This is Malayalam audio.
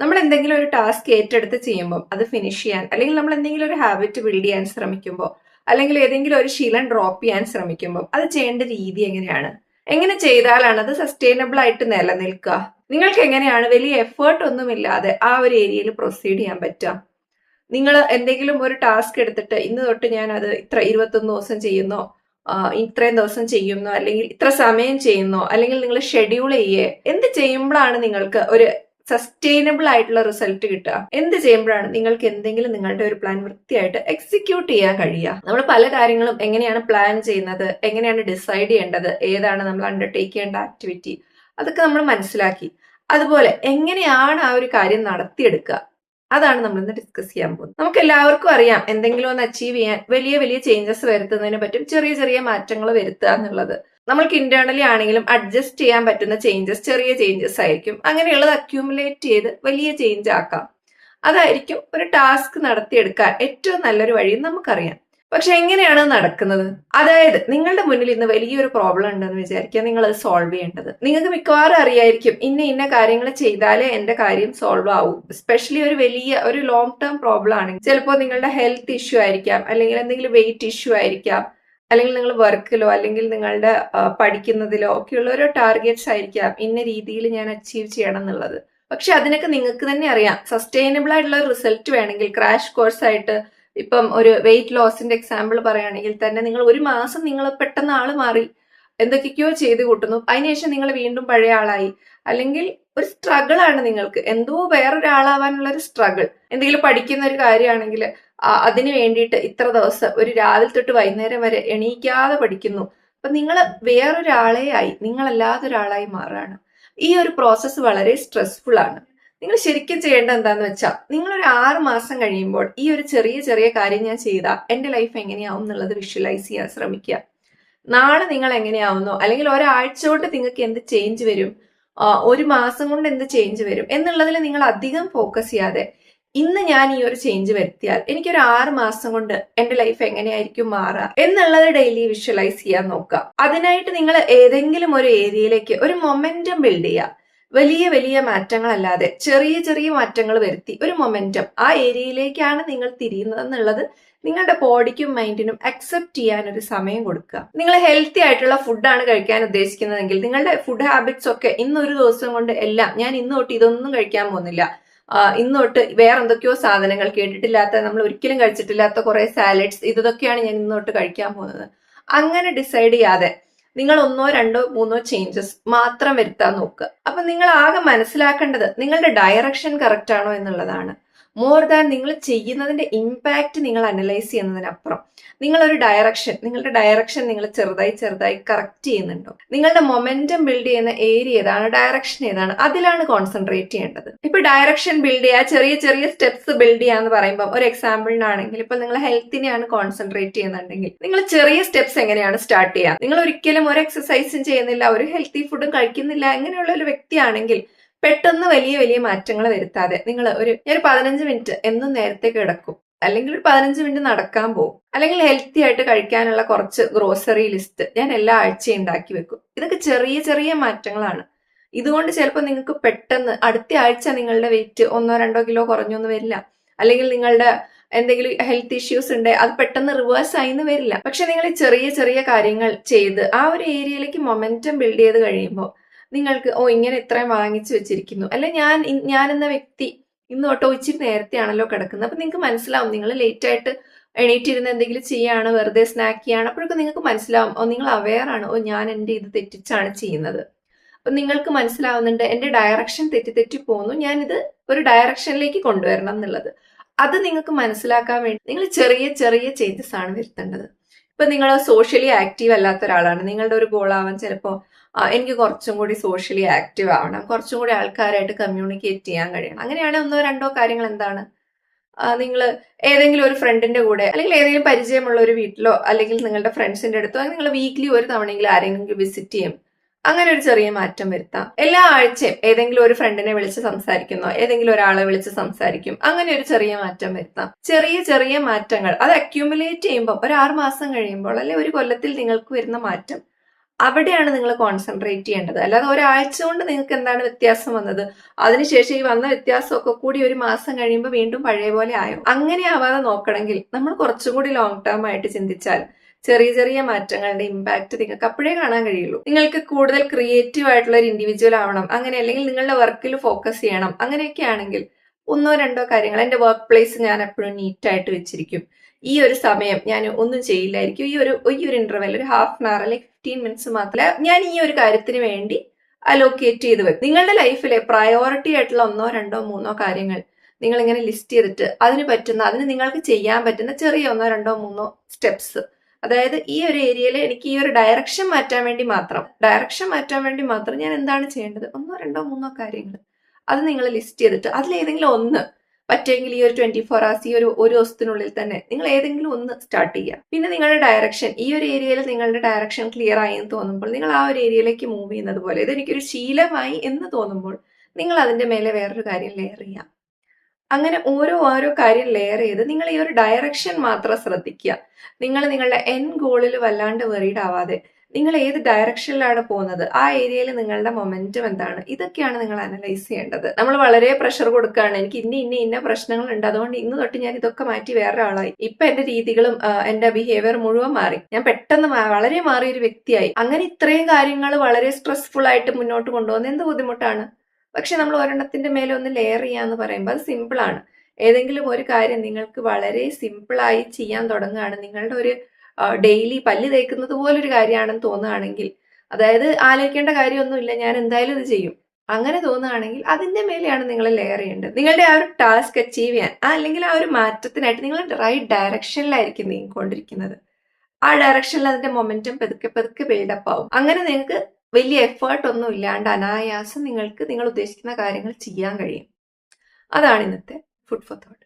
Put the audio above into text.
നമ്മൾ എന്തെങ്കിലും ഒരു ടാസ്ക് ഏറ്റെടുത്ത് ചെയ്യുമ്പോൾ അത് ഫിനിഷ് ചെയ്യാൻ, അല്ലെങ്കിൽ നമ്മൾ എന്തെങ്കിലും ഒരു ഹാബിറ്റ് ബിൽഡ് ചെയ്യാൻ ശ്രമിക്കുമ്പോൾ, അല്ലെങ്കിൽ ഏതെങ്കിലും ഒരു ശീലം ഡ്രോപ്പ് ചെയ്യാൻ ശ്രമിക്കുമ്പോൾ അത് ചെയ്യേണ്ട രീതി എങ്ങനെയാണ്, എങ്ങനെ ചെയ്താലാണ് അത് സസ്റ്റൈനബിൾ ആയിട്ട് നിലനിൽക്കുക, നിങ്ങൾക്ക് എങ്ങനെയാണ് വലിയ എഫേർട്ട് ഒന്നുമില്ലാതെ ആ ഒരു ഏരിയയിൽ പ്രൊസീഡ് ചെയ്യാൻ പറ്റുക. നിങ്ങൾ എന്തെങ്കിലും ഒരു ടാസ്ക് എടുത്തിട്ട് ഇന്ന് തൊട്ട് ഞാൻ അത് ഇത്ര 21 ദിവസം ചെയ്യുന്നോ, ഇത്രയും ദിവസം ചെയ്യുന്നോ, അല്ലെങ്കിൽ ഇത്ര സമയം ചെയ്യുന്നോ, അല്ലെങ്കിൽ നിങ്ങൾ ഷെഡ്യൂൾ ചെയ്യേ, എന്ത് ചെയ്യുമ്പോഴാണ് നിങ്ങൾക്ക് ഒരു സസ്റ്റൈനബിൾ ആയിട്ടുള്ള റിസൾട്ട് കിട്ടുക, എന്ത് ചെയ്യുമ്പോഴാണ് നിങ്ങൾക്ക് എന്തെങ്കിലും നിങ്ങളുടെ ഒരു പ്ലാൻ വൃത്തിയായിട്ട് എക്സിക്യൂട്ട് ചെയ്യാൻ കഴിയുക. നമ്മൾ പല കാര്യങ്ങളും എങ്ങനെയാണ് പ്ലാൻ ചെയ്യുന്നത്, എങ്ങനെയാണ് ഡിസൈഡ് ചെയ്യേണ്ടത്, ഏതാണ് നമ്മൾ അണ്ടർടേക്ക് ചെയ്യേണ്ട ആക്ടിവിറ്റി, അതൊക്കെ നമ്മൾ മനസ്സിലാക്കി. അതുപോലെ എങ്ങനെയാണ് ആ ഒരു കാര്യം നടത്തിയെടുക്കുക, അതാണ് നമ്മൾ ഇന്ന് ഡിസ്കസ് ചെയ്യാൻ പോകുന്നത്. നമുക്ക് എല്ലാവർക്കും അറിയാം, എന്തെങ്കിലും ഒന്ന് അച്ചീവ് ചെയ്യാൻ വലിയ വലിയ ചേഞ്ചസ് വരുത്തുന്നതിന് പറ്റും ചെറിയ ചെറിയ മാറ്റങ്ങൾ വരുത്തുക എന്നുള്ളത്. നമ്മൾക്ക് ഇന്റേണലി ആണെങ്കിലും അഡ്ജസ്റ്റ് ചെയ്യാൻ പറ്റുന്ന ചേഞ്ചസ് ചെറിയ ചേഞ്ചസ് ആയിരിക്കും. അങ്ങനെയുള്ളത് അക്യൂമുലേറ്റ് ചെയ്ത് വലിയ ചേഞ്ച് ആക്കാം. അതായിരിക്കും ഒരു ടാസ്ക് നടത്തിയെടുക്കാൻ ഏറ്റവും നല്ലൊരു വഴി നമുക്കറിയാം. പക്ഷെ എങ്ങനെയാണ് നടക്കുന്നത്? അതായത് നിങ്ങളുടെ മുന്നിൽ ഇന്ന് വലിയൊരു പ്രോബ്ലം ഉണ്ടെന്ന് വിചാരിക്കുക, നിങ്ങൾ അത് സോൾവ് ചെയ്യേണ്ടത്. നിങ്ങൾക്ക് മിക്കവാറും അറിയായിരിക്കും ഇന്ന കാര്യങ്ങൾ ചെയ്താലേ എന്റെ കാര്യം സോൾവ് ആവൂ. എസ്പെഷ്യലി ഒരു വലിയ ഒരു ലോങ് ടേം പ്രോബ്ലം ആണെങ്കിൽ, ചിലപ്പോൾ നിങ്ങളുടെ ഹെൽത്ത് ഇഷ്യൂ ആയിരിക്കാം, അല്ലെങ്കിൽ എന്തെങ്കിലും വെയിറ്റ് ഇഷ്യൂ ആയിരിക്കാം, അല്ലെങ്കിൽ നിങ്ങൾ വർക്കിലോ അല്ലെങ്കിൽ നിങ്ങളുടെ പഠിക്കുന്നതിലോ ഒക്കെയുള്ള ഓരോ ടാർഗറ്റ്സ് ആയിരിക്കാം ഇന്ന രീതിയിൽ ഞാൻ അച്ചീവ് ചെയ്യണം എന്നുള്ളത്. പക്ഷെ അതിനൊക്കെ നിങ്ങൾക്ക് തന്നെ അറിയാം, സസ്റ്റൈനബിൾ ആയിട്ടുള്ള റിസൾട്ട് വേണമെങ്കിൽ ക്രാഷ് കോഴ്സ് ആയിട്ട്, ഇപ്പം ഒരു വെയിറ്റ് ലോസിന്റെ എക്സാമ്പിൾ പറയുകയാണെങ്കിൽ തന്നെ, നിങ്ങൾ ഒരു മാസം നിങ്ങൾ പെട്ടെന്ന് ആള് മാറി എന്തൊക്കെയോ ചെയ്ത് കൂട്ടുന്നു, അതിനുശേഷം നിങ്ങൾ വീണ്ടും പഴയ ആളായി. അല്ലെങ്കിൽ ഒരു സ്ട്രഗിൾ ആണ് നിങ്ങൾക്ക്, എന്തോ വേറൊരാളാവാനുള്ള ഒരു സ്ട്രഗിൾ. എന്തെങ്കിലും പഠിക്കുന്ന ഒരു കാര്യമാണെങ്കിൽ അതിന് വേണ്ടിയിട്ട് ഇത്ര ദിവസം ഒരു രാവിലെ തൊട്ട് വൈകുന്നേരം വരെ എണീക്കാതെ പഠിക്കുന്നു. അപ്പൊ നിങ്ങൾ വേറൊരാളെ ആയി, നിങ്ങളല്ലാതെ ഒരാളായി മാറുകയാണ്. ഈ ഒരു പ്രോസസ്സ് വളരെ സ്ട്രെസ്ഫുൾ ആണ്. നിങ്ങൾ ശരിക്കും ചെയ്യേണ്ടത് എന്താന്ന് വെച്ചാൽ, നിങ്ങൾ ഒരു 6 മാസം കഴിയുമ്പോൾ ഈ ഒരു ചെറിയ ചെറിയ കാര്യം ഞാൻ ചെയ്താൽ എന്റെ ലൈഫ് എങ്ങനെയാവും എന്നുള്ളത് വിഷ്വലൈസ് ചെയ്യാൻ ശ്രമിക്കുക. നാളെ നിങ്ങൾ എങ്ങനെയാവുന്നോ, അല്ലെങ്കിൽ ഒരാഴ്ച കൊണ്ട് നിങ്ങൾക്ക് എന്ത് ചേഞ്ച് വരും, ഒരു മാസം കൊണ്ട് എന്ത് ചേഞ്ച് വരും എന്നുള്ളതിൽ നിങ്ങൾ അധികം ഫോക്കസ് ചെയ്യാതെ, ഇന്ന് ഞാൻ ഈ ഒരു ചേഞ്ച് വരുത്തിയാൽ എനിക്കൊരു 6 മാസം കൊണ്ട് എന്റെ ലൈഫ് എങ്ങനെയായിരിക്കും മാറുക എന്നുള്ളത് ഡെയിലി വിഷ്വലൈസ് ചെയ്യാൻ നോക്കുക. അതിനായിട്ട് നിങ്ങൾ ഏതെങ്കിലും ഒരു ഏരിയയിലേക്ക് ഒരു മൊമെന്റം ബിൽഡ് ചെയ്യുക. വലിയ വലിയ മാറ്റങ്ങളല്ലാതെ ചെറിയ ചെറിയ മാറ്റങ്ങൾ വരുത്തി ഒരു മൊമെന്റം ആ ഏരിയയിലേക്കാണ് നിങ്ങൾ തിരിയുന്നത് എന്നുള്ളത് നിങ്ങളുടെ ബോഡിക്കും മൈൻഡിനും അക്സെപ്റ്റ് ചെയ്യാൻ ഒരു സമയം കൊടുക്കുക. നിങ്ങൾ ഹെൽത്തി ആയിട്ടുള്ള ഫുഡാണ് കഴിക്കാൻ ഉദ്ദേശിക്കുന്നതെങ്കിൽ, നിങ്ങളുടെ ഫുഡ് ഹാബിറ്റ്സ് ഒക്കെ ഇന്നൊരു ദിവസം കൊണ്ട് എല്ലാം, ഞാൻ ഇന്ന് തൊട്ട് ഇതൊന്നും കഴിക്കാൻ പോകുന്നില്ല, ഇന്ന് തൊട്ട് വേറെ എന്തൊക്കെയോ സാധനങ്ങൾ, കേട്ടിട്ടില്ലാത്ത, നമ്മൾ ഒരിക്കലും കഴിച്ചിട്ടില്ലാത്ത കുറെ സാലഡ്സ്, ഇതൊക്കെയാണ് ഞാൻ ഇന്ന് തൊട്ട് കഴിക്കാൻ പോകുന്നത്, അങ്ങനെ ഡിസൈഡ് ചെയ്യാതെ നിങ്ങൾ 1, 2, 3 ചേഞ്ചസ് മാത്രം വരുത്താൻ നോക്കുക. അപ്പൊ നിങ്ങൾ ആകെ മനസ്സിലാക്കേണ്ടത് നിങ്ങളുടെ ഡയറക്ഷൻ കറക്റ്റ് ആണോ എന്നുള്ളതാണ്. മോർ ദാൻ നിങ്ങൾ ചെയ്യുന്നതിന്റെ ഇമ്പാക്റ്റ് നിങ്ങൾ അനലൈസ് ചെയ്യുന്നതിനപ്പുറം നിങ്ങളുടെ ഡയറക്ഷൻ നിങ്ങൾ ചെറുതായി ചെറുതായി കറക്റ്റ് ചെയ്യുന്നുണ്ടോ, നിങ്ങളുടെ മൊമെന്റം ബിൽഡ് ചെയ്യുന്ന ഏരിയ ഏതാണ്, ഡയറക്ഷൻ ഏതാണ്, അതിലാണ് കോൺസെൻട്രേറ്റ് ചെയ്യേണ്ടത്. ഇപ്പൊ ഡയറക്ഷൻ ബിൽഡ് ചെയ്യുക, ചെറിയ ചെറിയ സ്റ്റെപ്സ് ബിൽഡ് ചെയ്യാന്ന് പറയുമ്പോൾ, ഒരു എക്സാമ്പിളിനാണെങ്കിൽ ഇപ്പൊ നിങ്ങൾ ഹെൽത്തിനെയാണ് കോൺസെൻട്രേറ്റ് ചെയ്യുന്നുണ്ടെങ്കിൽ, നിങ്ങൾ ചെറിയ സ്റ്റെപ്സ് എങ്ങനെയാണ് സ്റ്റാർട്ട് ചെയ്യുക. നിങ്ങൾ ഒരിക്കലും ഒരു എക്സസൈസും ചെയ്യുന്നില്ല, ഒരു ഹെൽത്തി ഫുഡും കഴിക്കുന്നില്ല, അങ്ങനെയുള്ള ഒരു വ്യക്തിയാണെങ്കിൽ പെട്ടെന്ന് വലിയ വലിയ മാറ്റങ്ങൾ വരുത്താതെ നിങ്ങൾ ഒരു 15 മിനിറ്റ് എന്നും നേരത്തെ കിടക്കും, അല്ലെങ്കിൽ ഒരു 15 മിനിറ്റ് നടക്കാൻ പോകും, അല്ലെങ്കിൽ ഹെൽത്തി ആയിട്ട് കഴിക്കാനുള്ള കുറച്ച് ഗ്രോസറി ലിസ്റ്റ് ഞാൻ എല്ലാ ആഴ്ചയും ഉണ്ടാക്കി വെക്കും. ഇതൊക്കെ ചെറിയ ചെറിയ മാറ്റങ്ങളാണ്. ഇതുകൊണ്ട് ചിലപ്പോൾ നിങ്ങൾക്ക് പെട്ടെന്ന് അടുത്ത ആഴ്ച നിങ്ങളുടെ വെയിറ്റ് 1-2 കിലോ കുറഞ്ഞൊന്നും വരില്ല, അല്ലെങ്കിൽ നിങ്ങളുടെ എന്തെങ്കിലും ഹെൽത്ത് ഇഷ്യൂസ് ഉണ്ട് അത് പെട്ടെന്ന് റിവേഴ്സ് ആയിന്ന് വരില്ല. പക്ഷെ നിങ്ങൾ ചെറിയ ചെറിയ കാര്യങ്ങൾ ചെയ്ത് ആ ഒരു ഏരിയയിലേക്ക് മൊമെന്റം ബിൽഡ് ചെയ്ത് കഴിയുമ്പോൾ നിങ്ങൾക്ക് ഇങ്ങനെ ഇത്രയും വാങ്ങിച്ചു വെച്ചിരിക്കുന്നു, അല്ലെ ഞാൻ എന്ന വ്യക്തി ഇന്ന് തൊട്ടോ ഇച്ചിരി നേരത്തെയാണല്ലോ കിടക്കുന്നത്, അപ്പൊ നിങ്ങൾക്ക് മനസ്സിലാവും നിങ്ങൾ ലേറ്റ് ആയിട്ട് എണീറ്റിരുന്ന് എന്തെങ്കിലും ചെയ്യാണ്, വെറുതെ സ്നാക്ക് ചെയ്യാണ്, അപ്പോഴൊക്കെ നിങ്ങൾക്ക് മനസ്സിലാവും, നിങ്ങൾ അവെയർ ആണ്, ഞാൻ എൻ്റെ ഇത് തെറ്റിച്ചാണ് ചെയ്യുന്നത്. അപ്പൊ നിങ്ങൾക്ക് മനസ്സിലാവുന്നുണ്ട് എന്റെ ഡയറക്ഷൻ തെറ്റി പോകുന്നു, ഞാനിത് ഒരു ഡയറക്ഷനിലേക്ക് കൊണ്ടുവരണം എന്നുള്ളത്. അത് നിങ്ങൾക്ക് മനസ്സിലാക്കാൻ വേണ്ടി നിങ്ങൾ ചെറിയ ചെറിയ ചേഞ്ചസ് ആണ് വരുത്തേണ്ടത്. ഇപ്പൊ നിങ്ങൾ സോഷ്യലി ആക്റ്റീവ് അല്ലാത്ത ഒരാളാണ്, നിങ്ങളുടെ ഒരു ഗോൾ ആവാൻ ചിലപ്പോൾ എനിക്ക് കുറച്ചും കൂടി സോഷ്യലി ആക്റ്റീവ് ആവണം, കുറച്ചും കൂടി ആൾക്കാരായിട്ട് കമ്മ്യൂണിക്കേറ്റ് ചെയ്യാൻ കഴിയണം. അങ്ങനെയാണ് 1-2 കാര്യങ്ങൾ. എന്താണ്, നിങ്ങൾ ഏതെങ്കിലും ഒരു ഫ്രണ്ടിന്റെ കൂടെ, അല്ലെങ്കിൽ ഏതെങ്കിലും പരിചയമുള്ള ഒരു വീട്ടിലോ, അല്ലെങ്കിൽ നിങ്ങളുടെ ഫ്രണ്ട്സിന്റെ അടുത്തോ നിങ്ങൾ വീക്ക്ലി ഒരു തവണയെങ്കിലും ആരെങ്കിലും വിസിറ്റ് ചെയ്യും. അങ്ങനെ ഒരു ചെറിയ മാറ്റം വരുത്താം. എല്ലാ ആഴ്ചയും ഏതെങ്കിലും ഒരു ഫ്രണ്ടിനെ വിളിച്ച് സംസാരിക്കുന്നോ, ഏതെങ്കിലും ഒരാളെ വിളിച്ച് സംസാരിക്കും, അങ്ങനെ ഒരു ചെറിയ മാറ്റം വരുത്താം. ചെറിയ ചെറിയ മാറ്റങ്ങൾ അത് അക്യൂമുലേറ്റ് ചെയ്യുമ്പോൾ ഒരു 6 മാസം കഴിയുമ്പോൾ, അല്ലെ ഒരു കൊല്ലത്തിൽ നിങ്ങൾക്ക് വരുന്ന മാറ്റം, അവിടെയാണ് നിങ്ങൾ കോൺസെൻട്രേറ്റ് ചെയ്യേണ്ടത്. അല്ലാതെ ഒരാഴ്ച കൊണ്ട് നിങ്ങൾക്ക് എന്താണ് വ്യത്യാസം വന്നത്, അതിനുശേഷം ഈ വന്ന വ്യത്യാസമൊക്കെ കൂടി ഒരു മാസം കഴിയുമ്പോൾ വീണ്ടും പഴയ പോലെ ആയോ? അങ്ങനെ ആവാതെ നോക്കണമെങ്കിൽ നമ്മൾ കുറച്ചും കൂടി ലോങ് ടേം ആയിട്ട് ചിന്തിച്ചാൽ ചെറിയ ചെറിയ മാറ്റങ്ങളുടെ ഇമ്പാക്ട് നിങ്ങൾക്ക് അപ്പോഴേ കാണാൻ കഴിയുള്ളൂ. നിങ്ങൾക്ക് കൂടുതൽ ക്രിയേറ്റീവ് ആയിട്ടുള്ള ഒരു ഇൻഡിവിജ്വൽ ആവണം, അങ്ങനെ അല്ലെങ്കിൽ നിങ്ങളുടെ വർക്കിൽ ഫോക്കസ് ചെയ്യണം, അങ്ങനെയൊക്കെ ആണെങ്കിൽ ഒന്നോ രണ്ടോ കാര്യങ്ങൾ. എന്റെ വർക്ക് പ്ലേസ് ഞാൻ എപ്പോഴും നീറ്റായിട്ട് വെച്ചിരിക്കും. ഈ ഒരു സമയം ഞാൻ ഒന്നും ചെയ്യില്ലായിരിക്കും. ഈ ഒരു ഇന്റർവെൽ ഒരു ഹാഫ് ആൻ അവർ അല്ലെങ്കിൽ 15 മിനിറ്റ്സ് മാത്രമേ ഞാൻ ഈ ഒരു കാര്യത്തിന് വേണ്ടി അലോക്കേറ്റ് ചെയ്ത് വെക്കും. നിങ്ങളുടെ ലൈഫിലെ പ്രയോറിറ്റി ആയിട്ടുള്ള ഒന്നോ രണ്ടോ മൂന്നോ കാര്യങ്ങൾ നിങ്ങൾ ഇങ്ങനെ ലിസ്റ്റ് ചെയ്തിട്ട് അതിന് നിങ്ങൾക്ക് ചെയ്യാൻ പറ്റുന്ന ചെറിയ ഒന്നോ രണ്ടോ മൂന്നോ സ്റ്റെപ്സ്, അതായത് ഈ ഒരു ഏരിയയിൽ എനിക്ക് ഈ ഒരു ഡയറക്ഷൻ മാറ്റാൻ വേണ്ടി മാത്രം ഞാൻ എന്താണ് ചെയ്യേണ്ടത്, ഒന്നോ രണ്ടോ മൂന്നോ കാര്യങ്ങൾ അത് നിങ്ങൾ ലിസ്റ്റ് ചെയ്തിട്ട് അതിലേതെങ്കിലും ഒന്ന് പറ്റുമെങ്കിൽ ഈ ഒരു 24 hours ഈ ഒരു ദിവസത്തിനുള്ളിൽ തന്നെ നിങ്ങൾ ഏതെങ്കിലും ഒന്ന് സ്റ്റാർട്ട് ചെയ്യുക. പിന്നെ നിങ്ങളുടെ ഡയറക്ഷൻ, ഈ ഒരു ഏരിയയിൽ നിങ്ങളുടെ ഡയറക്ഷൻ ക്ലിയർ ആയി എന്ന് തോന്നുമ്പോൾ നിങ്ങൾ ആ ഒരു ഏരിയയിലേക്ക് മൂവ് ചെയ്യുന്നത് പോലെ ഇതെനിക്കൊരു ശീലമായി എന്ന് തോന്നുമ്പോൾ നിങ്ങൾ അതിന്റെ മേലെ വേറൊരു കാര്യം ലെയർ ചെയ്യാം. അങ്ങനെ ഓരോ കാര്യം ലെയർ ചെയ്ത് നിങ്ങൾ ഈ ഒരു ഡയറക്ഷൻ മാത്രം ശ്രദ്ധിക്കുക. നിങ്ങൾ നിങ്ങളുടെ എൻ ഗോളിൽ വല്ലാണ്ട് വെറീഡ് ആവാതെ നിങ്ങൾ ഏത് ഡയറക്ഷനിലാണ് പോകുന്നത്, ആ ഏരിയയിൽ നിങ്ങളുടെ മൊമെന്റം എന്താണ്, ഇതൊക്കെയാണ് നിങ്ങൾ അനലൈസ് ചെയ്യേണ്ടത്. നമ്മൾ വളരെ പ്രഷർ കൊടുക്കുകയാണ്, എനിക്ക് ഇന്ന പ്രശ്നങ്ങളുണ്ട്, അതുകൊണ്ട് ഇന്ന് തൊട്ട് ഞാൻ ഇതൊക്കെ മാറ്റി വേറെ ആളായി, ഇപ്പൊ എന്റെ രീതികളും എന്റെ ബിഹേവിയർ മുഴുവൻ മാറി, ഞാൻ പെട്ടെന്ന് വളരെ മാറിയ ഒരു വ്യക്തിയായി. അങ്ങനെ ഇത്രയും കാര്യങ്ങൾ വളരെ സ്ട്രെസ്ഫുൾ ആയിട്ട് മുന്നോട്ട് കൊണ്ടുപോകുന്നത് എന്ത് ബുദ്ധിമുട്ടാണ്. പക്ഷെ നമ്മൾ ഒരെണ്ണത്തിന്റെ മേലെ ഒന്ന് ലെയർ ചെയ്യാന്ന് പറയുമ്പോൾ അത് സിമ്പിൾ ആണ്. ഏതെങ്കിലും ഒരു കാര്യം നിങ്ങൾക്ക് വളരെ സിമ്പിളായി ചെയ്യാൻ തുടങ്ങുകയാണ്, നിങ്ങളുടെ ഒരു ഡെയിലി പല്ല് തേക്കുന്നത് പോലൊരു കാര്യമാണെന്ന് തോന്നുകയാണെങ്കിൽ, അതായത് ആലോചിക്കേണ്ട കാര്യമൊന്നുമില്ല, ഞാൻ എന്തായാലും ഇത് ചെയ്യും, അങ്ങനെ തോന്നുകയാണെങ്കിൽ അതിന്റെ മേലെയാണ് നിങ്ങൾ ലെയർ ചെയ്യേണ്ടത്. നിങ്ങളുടെ ആ ഒരു ടാസ്ക് അച്ചീവ് ചെയ്യാൻ അല്ലെങ്കിൽ ആ ഒരു മാറ്റത്തിനായിട്ട് നിങ്ങൾ റൈറ്റ് ഡയറക്ഷനിലായിരിക്കും നീങ്ങിക്കൊണ്ടിരിക്കുന്നത്. ആ ഡയറക്ഷനിൽ അതിന്റെ മൊമെന്റം പതുക്കെ ബിൽഡപ്പ് ആവും. അങ്ങനെ നിങ്ങൾക്ക് വലിയ എഫേർട്ട് ഒന്നും ഇല്ലാണ്ട് അനായാസം നിങ്ങൾക്ക് നിങ്ങൾ ഉദ്ദേശിക്കുന്ന കാര്യങ്ങൾ ചെയ്യാൻ കഴിയും. അതാണ് ഇന്നത്തെ ഫുഡ് ഫോർ തോട്ട്.